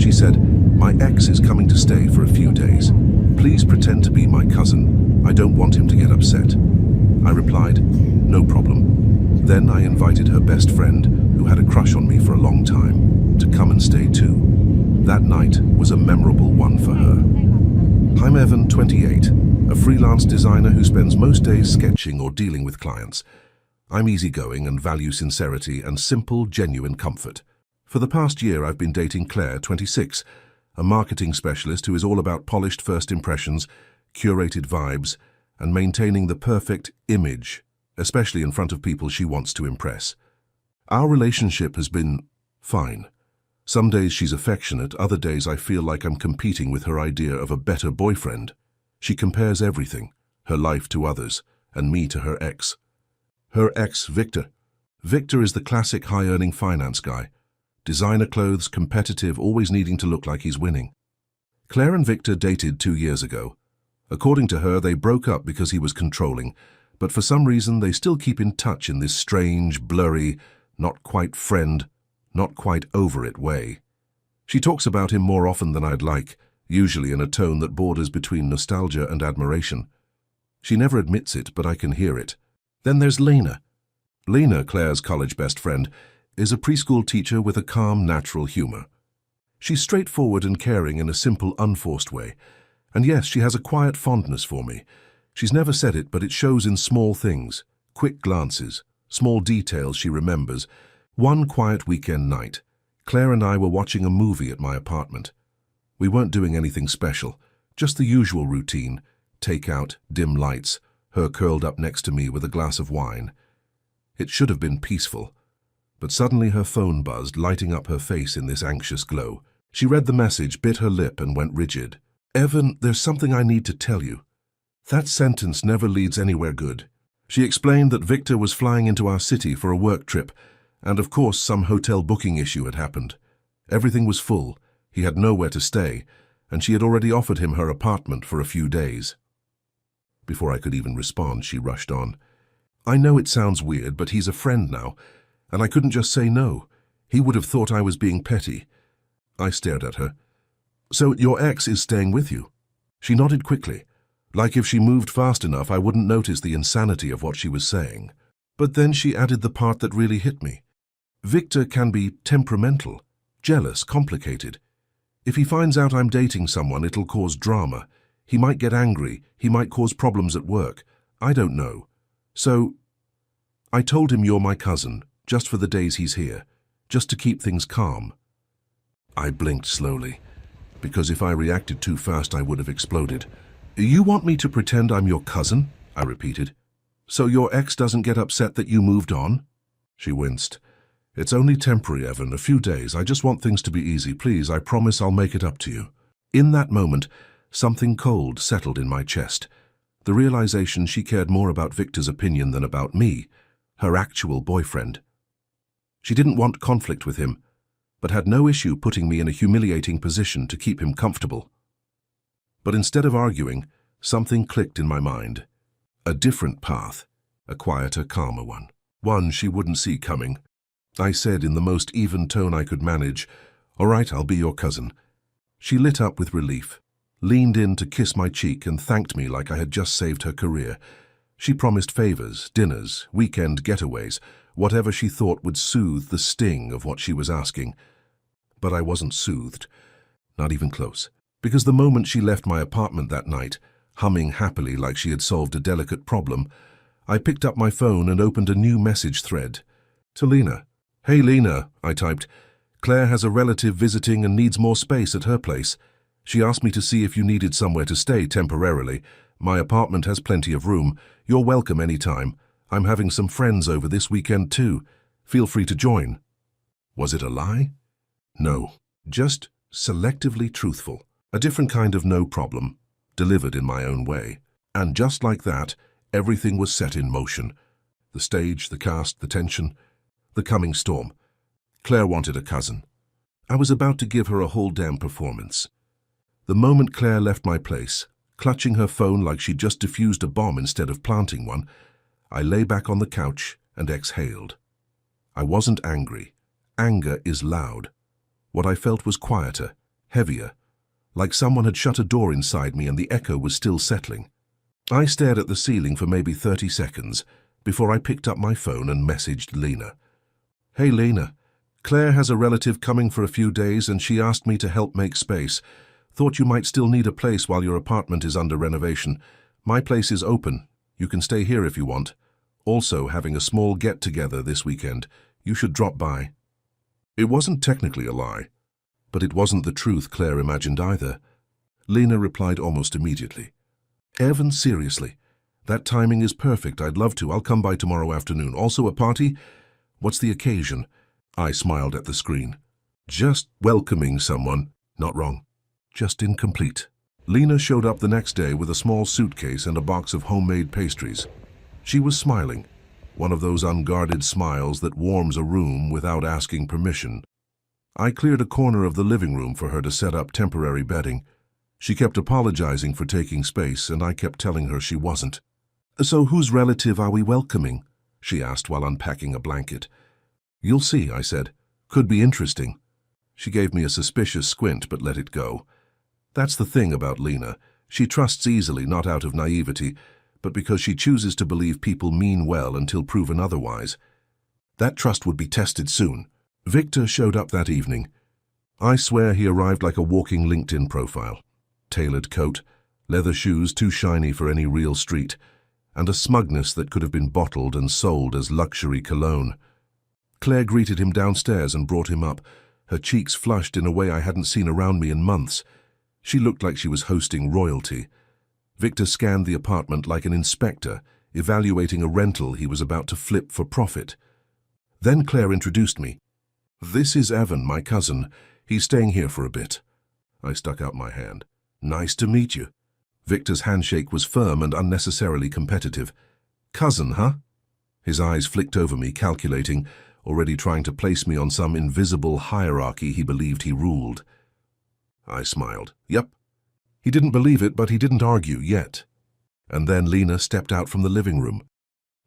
She said, "My ex is coming to stay for a few days. Please pretend to be my cousin. I don't want him to get upset." I replied, "No problem." Then I invited her best friend, who had a crush on me for a long time, to come and stay too. That night was a memorable one for her. I'm Evan, 28, a freelance designer who spends most days sketching or dealing with clients. I'm easygoing and value sincerity and simple, genuine comfort. For the past year, I've been dating Claire, 26, a marketing specialist who is all about polished first impressions, curated vibes, and maintaining the perfect image, especially in front of people she wants to impress. Our relationship has been fine. Some days she's affectionate, other days I feel like I'm competing with her idea of a better boyfriend. She compares everything, her life to others, and me to her ex. Her ex, Victor. Victor is the classic high-earning finance guy. Designer clothes, competitive, always needing to look like he's winning. Claire and Victor dated 2 years ago. According to her, they broke up because he was controlling, but for some reason they still keep in touch in this strange, blurry, not quite friend, not quite over it way. She talks about him more often than I'd like, usually in a tone that borders between nostalgia and admiration. She never admits it, but I can hear it. Then there's Lena. Lena, Claire's college best friend, is a preschool teacher with a calm, natural humor. She's straightforward and caring in a simple, unforced way. And yes, she has a quiet fondness for me. She's never said it, but it shows in small things, quick glances, small details she remembers. One quiet weekend night, Claire and I were watching a movie at my apartment. We weren't doing anything special, just the usual routine, takeout, dim lights, her curled up next to me with a glass of wine. It should have been peaceful, but suddenly her phone buzzed, lighting up her face in this anxious glow. She read the message, bit her lip, and went rigid. "Evan, there's something I need to tell you." That sentence never leads anywhere good. She explained that Victor was flying into our city for a work trip, and of course some hotel booking issue had happened. Everything was full, he had nowhere to stay, and she had already offered him her apartment for a few days. Before I could even respond, she rushed on. "I know it sounds weird, but he's a friend now, and I couldn't just say no. He would have thought I was being petty." I stared at her. "So your ex is staying with you?" She nodded quickly, like if she moved fast enough I wouldn't notice the insanity of what she was saying. But then she added the part that really hit me. "Victor can be temperamental, jealous, complicated. If he finds out I'm dating someone, it'll cause drama. He might get angry, he might cause problems at work. I don't know. So I told him you're my cousin, just for the days he's here, just to keep things calm." I blinked slowly, because if I reacted too fast I would have exploded. "You want me to pretend I'm your cousin?" I repeated. "So your ex doesn't get upset that you moved on?" She winced. "It's only temporary, Evan, a few days. I just want things to be easy. Please, I promise I'll make it up to you." In that moment, something cold settled in my chest. The realization she cared more about Victor's opinion than about me, her actual boyfriend. She didn't want conflict with him, but had no issue putting me in a humiliating position to keep him comfortable. But instead of arguing, something clicked in my mind. A different path, a quieter, calmer one. One she wouldn't see coming. I said in the most even tone I could manage, "All right, I'll be your cousin." She lit up with relief, leaned in to kiss my cheek and thanked me like I had just saved her career. She promised favors, dinners, weekend getaways, whatever she thought would soothe the sting of what she was asking. But I wasn't soothed, not even close, because the moment she left my apartment that night, humming happily like she had solved a delicate problem, I picked up my phone and opened a new message thread. To Lena. "Hey Lena," I typed. "Claire has a relative visiting and needs more space at her place. She asked me to see if you needed somewhere to stay temporarily. My apartment has plenty of room. You're welcome anytime. I'm having some friends over this weekend too. Feel free to join." Was it a lie? No, just selectively truthful. A different kind of no problem, delivered in my own way. And just like that, everything was set in motion. The stage, the cast, the tension, the coming storm. Claire wanted a cousin. I was about to give her a whole damn performance. The moment Claire left my place, clutching her phone like she'd just defused a bomb instead of planting one, I lay back on the couch and exhaled. I wasn't angry. Anger is loud. What I felt was quieter, heavier, like someone had shut a door inside me and the echo was still settling. I stared at the ceiling for maybe 30 seconds before I picked up my phone and messaged Lena. "Hey Lena, Claire has a relative coming for a few days and she asked me to help make space. Thought you might still need a place while your apartment is under renovation. My place is open. You can stay here if you want. Also having a small get-together this weekend. You should drop by." It wasn't technically a lie, but it wasn't the truth Claire imagined either. Lena replied almost immediately. "Evan, seriously, that timing is perfect. I'd love to. I'll come by tomorrow afternoon. Also a party? What's the occasion?" I smiled at the screen. "Just welcoming someone." Not wrong. Just incomplete. Lena showed up the next day with a small suitcase and a box of homemade pastries. She was smiling, one of those unguarded smiles that warms a room without asking permission. I cleared a corner of the living room for her to set up temporary bedding. She kept apologizing for taking space, and I kept telling her she wasn't. "So whose relative are we welcoming?" she asked while unpacking a blanket. "You'll see," I said. "Could be interesting." She gave me a suspicious squint but let it go. That's the thing about Lena. She trusts easily, not out of naivety, but because she chooses to believe people mean well until proven otherwise. That trust would be tested soon. Victor showed up that evening. I swear he arrived like a walking LinkedIn profile. Tailored coat, leather shoes too shiny for any real street, and a smugness that could have been bottled and sold as luxury cologne. Claire greeted him downstairs and brought him up, her cheeks flushed in a way I hadn't seen around me in months. She looked like she was hosting royalty. Victor scanned the apartment like an inspector, evaluating a rental he was about to flip for profit. Then Claire introduced me. "This is Evan, my cousin. He's staying here for a bit." I stuck out my hand. "Nice to meet you." Victor's handshake was firm and unnecessarily competitive. "Cousin, huh?" His eyes flicked over me, calculating, already trying to place me on some invisible hierarchy he believed he ruled. I smiled. Yep. He didn't believe it, but he didn't argue yet. And then Lena stepped out from the living room.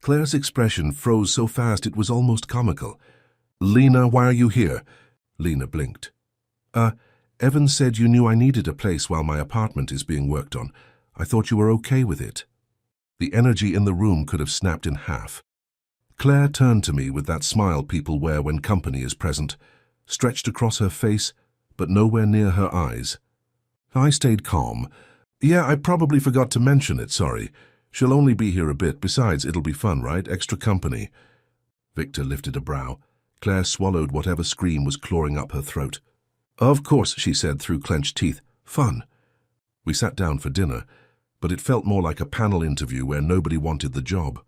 Claire's expression froze so fast it was almost comical. "Lena, why are you here?" Lena blinked. Evan said you knew I needed a place while my apartment is being worked on. I thought you were okay with it." The energy in the room could have snapped in half. Claire turned to me with that smile people wear when company is present, stretched across her face, but nowhere near her eyes. I stayed calm. "Yeah, I probably forgot to mention it, sorry. She'll only be here a bit. Besides, it'll be fun, right? Extra company." Victor lifted a brow. Claire swallowed whatever scream was clawing up her throat. "Of course," she said through clenched teeth. "Fun." We sat down for dinner, but it felt more like a panel interview where nobody wanted the job.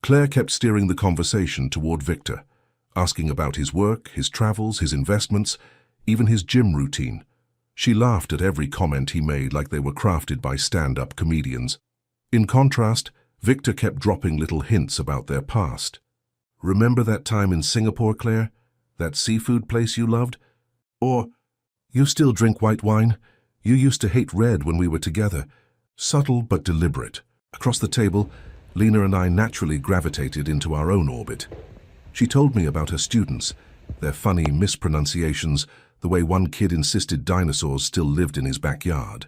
Claire kept steering the conversation toward Victor, asking about his work, his travels, his investments, even his gym routine. She laughed at every comment he made like they were crafted by stand-up comedians. In contrast, Victor kept dropping little hints about their past. "Remember that time in Singapore, Claire? That seafood place you loved? Or, you still drink white wine? You used to hate red when we were together." Subtle but deliberate. Across the table, Lena and I naturally gravitated into our own orbit. She told me about her students, their funny mispronunciations, the way one kid insisted dinosaurs still lived in his backyard.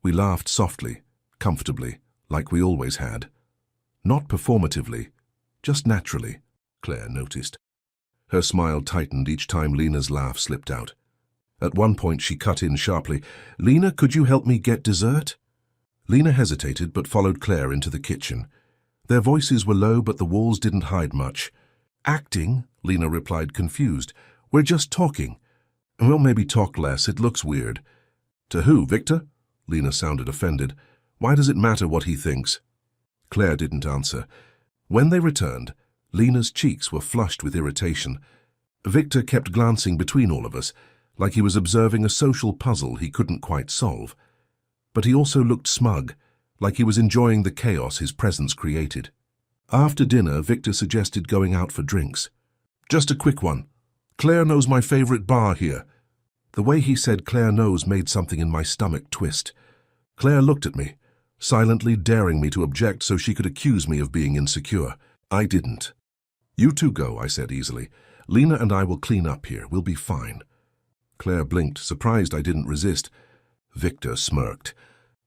We laughed softly, comfortably, like we always had. Not performatively, just naturally, Claire noticed. Her smile tightened each time Lena's laugh slipped out. At one point she cut in sharply, "Lena, could you help me get dessert?" Lena hesitated but followed Claire into the kitchen. Their voices were low but the walls didn't hide much. "Acting?" Lena replied, confused. "We're just talking." "We'll maybe talk less, it looks weird." "To who, Victor?" Lena sounded offended. "Why does it matter what he thinks?" Claire didn't answer. When they returned, Lena's cheeks were flushed with irritation. Victor kept glancing between all of us, like he was observing a social puzzle he couldn't quite solve. But he also looked smug, like he was enjoying the chaos his presence created. After dinner, Victor suggested going out for drinks. "Just a quick one. Claire knows my favorite bar here." The way he said "Claire knows" made something in my stomach twist. Claire looked at me, silently daring me to object so she could accuse me of being insecure. I didn't. "You two go," I said easily. "Lena and I will clean up here. We'll be fine." Claire blinked, surprised I didn't resist. Victor smirked.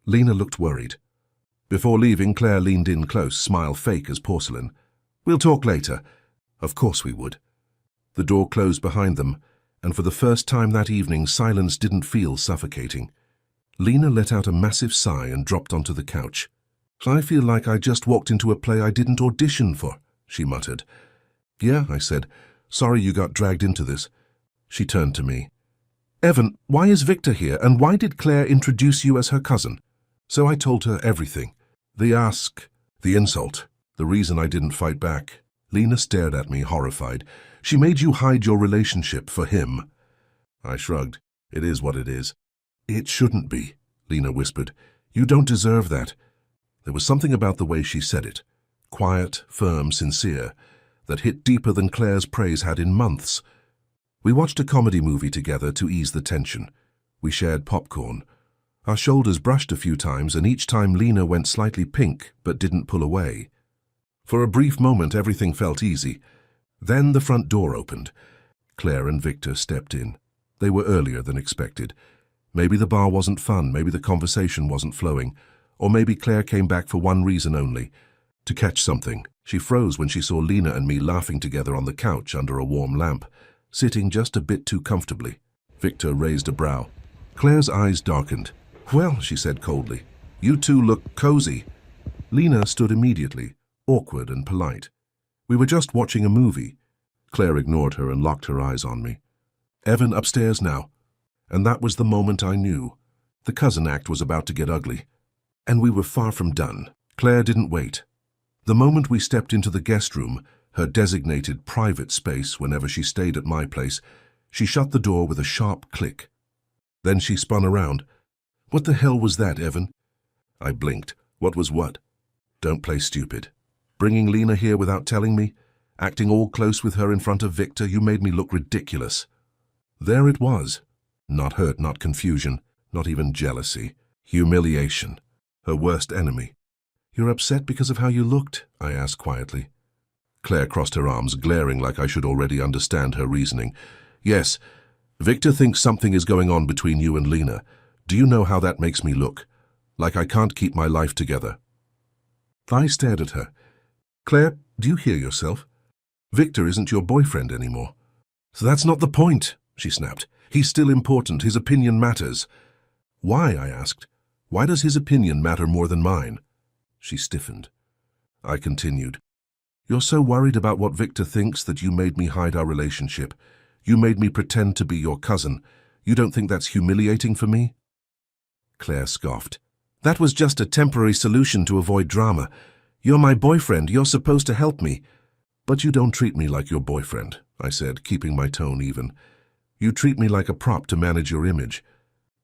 Lena looked worried. Before leaving, Claire leaned in close, smile fake as porcelain. "We'll talk later." Of course we would. The door closed behind them, and for the first time that evening, silence didn't feel suffocating. Lena let out a massive sigh and dropped onto the couch. "I feel like I just walked into a play I didn't audition for," she muttered. "Yeah," I said. "Sorry you got dragged into this." She turned to me. "Evan, why is Victor here, and why did Claire introduce you as her cousin?" So I told her everything. The ask, the insult, the reason I didn't fight back. Lena stared at me, horrified. "She made you hide your relationship for him." I shrugged. "It is what it is." "It shouldn't be," Lena whispered. "You don't deserve that." There was something about the way she said it, quiet, firm, sincere, that hit deeper than Claire's praise had in months. We watched a comedy movie together to ease the tension. We shared popcorn. Our shoulders brushed a few times, and each time Lena went slightly pink but didn't pull away. For a brief moment, everything felt easy. Then the front door opened. Claire and Victor stepped in. They were earlier than expected. Maybe the bar wasn't fun, maybe the conversation wasn't flowing, or maybe Claire came back for one reason only, to catch something. She froze when she saw Lena and me laughing together on the couch under a warm lamp, sitting just a bit too comfortably. Victor raised a brow. Claire's eyes darkened. "Well," she said coldly, "you two look cozy." Lena stood immediately, awkward and polite. "We were just watching a movie." Claire ignored her and locked her eyes on me. "Evan, upstairs now." And that was the moment I knew. The cousin act was about to get ugly. And we were far from done. Claire didn't wait. The moment we stepped into the guest room, her designated private space whenever she stayed at my place, she shut the door with a sharp click. Then she spun around. "What the hell was that, Evan?" I blinked. What was what? "Don't play stupid. Bringing Lena here without telling me? Acting all close with her in front of Victor, you made me look ridiculous." There it was. Not hurt, not confusion, not even jealousy. Humiliation. Her worst enemy. "You're upset because of how you looked?" I asked quietly. Claire crossed her arms, glaring like I should already understand her reasoning. "Yes. Victor thinks something is going on between you and Lena. Do you know how that makes me look? Like I can't keep my life together." I stared at her. "Claire, do you hear yourself? Victor isn't your boyfriend anymore." "So that's not the point," she snapped. "He's still important. His opinion matters." "Why?" I asked. "Why does his opinion matter more than mine?" She stiffened. I continued. "You're so worried about what Victor thinks that you made me hide our relationship. You made me pretend to be your cousin. You don't think that's humiliating for me?" Claire scoffed. "That was just a temporary solution to avoid drama. You're my boyfriend. You're supposed to help me." "But you don't treat me like your boyfriend," I said, keeping my tone even. "You treat me like a prop to manage your image."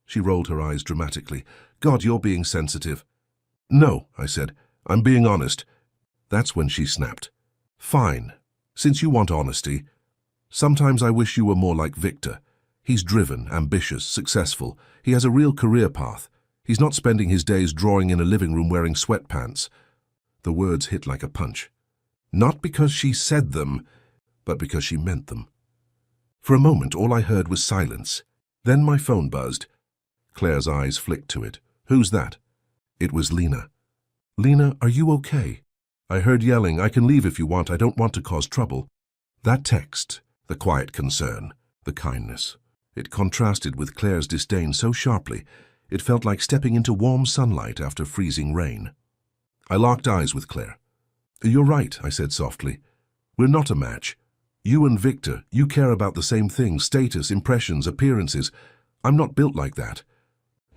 She rolled her eyes dramatically. "God, you're being sensitive." "No," I said. "I'm being honest." That's when she snapped. "Fine. Since you want honesty, sometimes I wish you were more like Victor. He's driven, ambitious, successful. He has a real career path. He's not spending his days drawing in a living room wearing sweatpants." The words hit like a punch. Not because she said them, but because she meant them. For a moment, all I heard was silence. Then my phone buzzed. Claire's eyes flicked to it. "Who's that?" It was Lena. "Lena, are you okay?" I heard yelling, "I can leave if you want. I don't want to cause trouble." That text, the quiet concern, the kindness, it contrasted with Claire's disdain so sharply, it felt like stepping into warm sunlight after freezing rain. I locked eyes with Claire. "You're right," I said softly. "We're not a match. You and Victor, you care about the same things, status, impressions, appearances. I'm not built like that."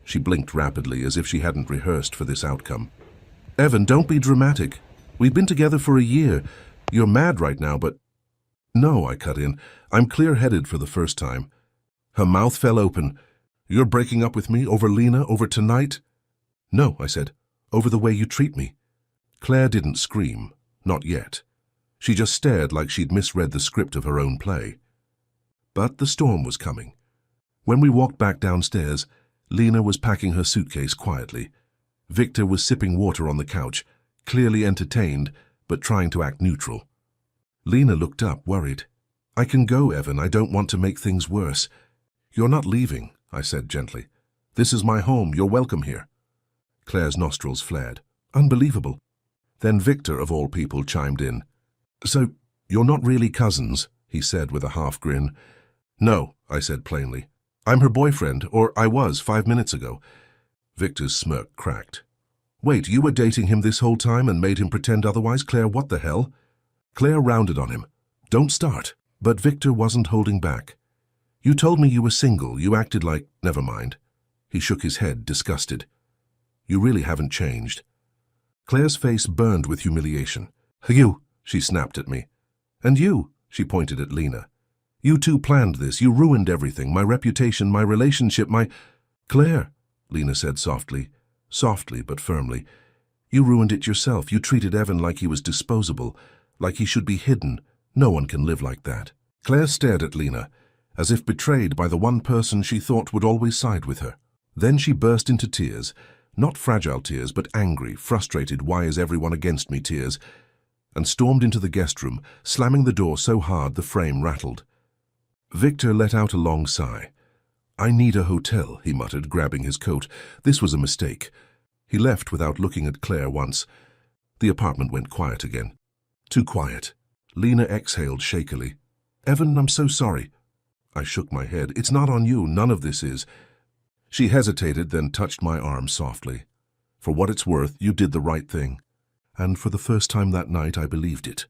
She blinked rapidly as if she hadn't rehearsed for this outcome. "Evan, don't be dramatic. We've been together for a year. You're mad right now, but—" "No," I cut in. "I'm clear-headed for the first time." Her mouth fell open. "You're breaking up with me over Lena, over tonight?" "No," I said. "Over the way you treat me." Claire didn't scream. Not yet. She just stared like she'd misread the script of her own play. But the storm was coming. When we walked back downstairs, Lena was packing her suitcase quietly. Victor was sipping water on the couch, clearly entertained, but trying to act neutral. Lena looked up, worried. "I can go, Evan. I don't want to make things worse." You're not leaving, I said gently. This is my home. You're welcome here. Claire's nostrils flared. Unbelievable. Then Victor, of all people, chimed in. So, you're not really cousins, he said with a half grin. No, I said plainly. I'm her boyfriend, or I was 5 minutes ago. Victor's smirk cracked. Wait, you were dating him this whole time and made him pretend otherwise? Claire, what the hell? Claire rounded on him. Don't start. But Victor wasn't holding back. You told me you were single. You acted like... Never mind. He shook his head, disgusted. You really haven't changed. Claire's face burned with humiliation. You, she snapped at me. And you, she pointed at Lena. You two planned this. You ruined everything. My reputation, my relationship, my... Claire, Lena said softly but firmly. You ruined it yourself. You treated Evan like he was disposable, like he should be hidden. No one can live like that. Claire stared at Lena, as if betrayed by the one person she thought would always side with her. Then she burst into tears, not fragile tears, but angry, frustrated, why is everyone against me tears, and stormed into the guest room, slamming the door so hard the frame rattled. Victor let out a long sigh. I need a hotel, he muttered, grabbing his coat. This was a mistake. He left without looking at Claire once. The apartment went quiet again. Too quiet. Lena exhaled shakily. Evan, I'm so sorry. I shook my head. It's not on you. None of this is. She hesitated, then touched my arm softly. For what it's worth, you did the right thing. And for the first time that night, I believed it.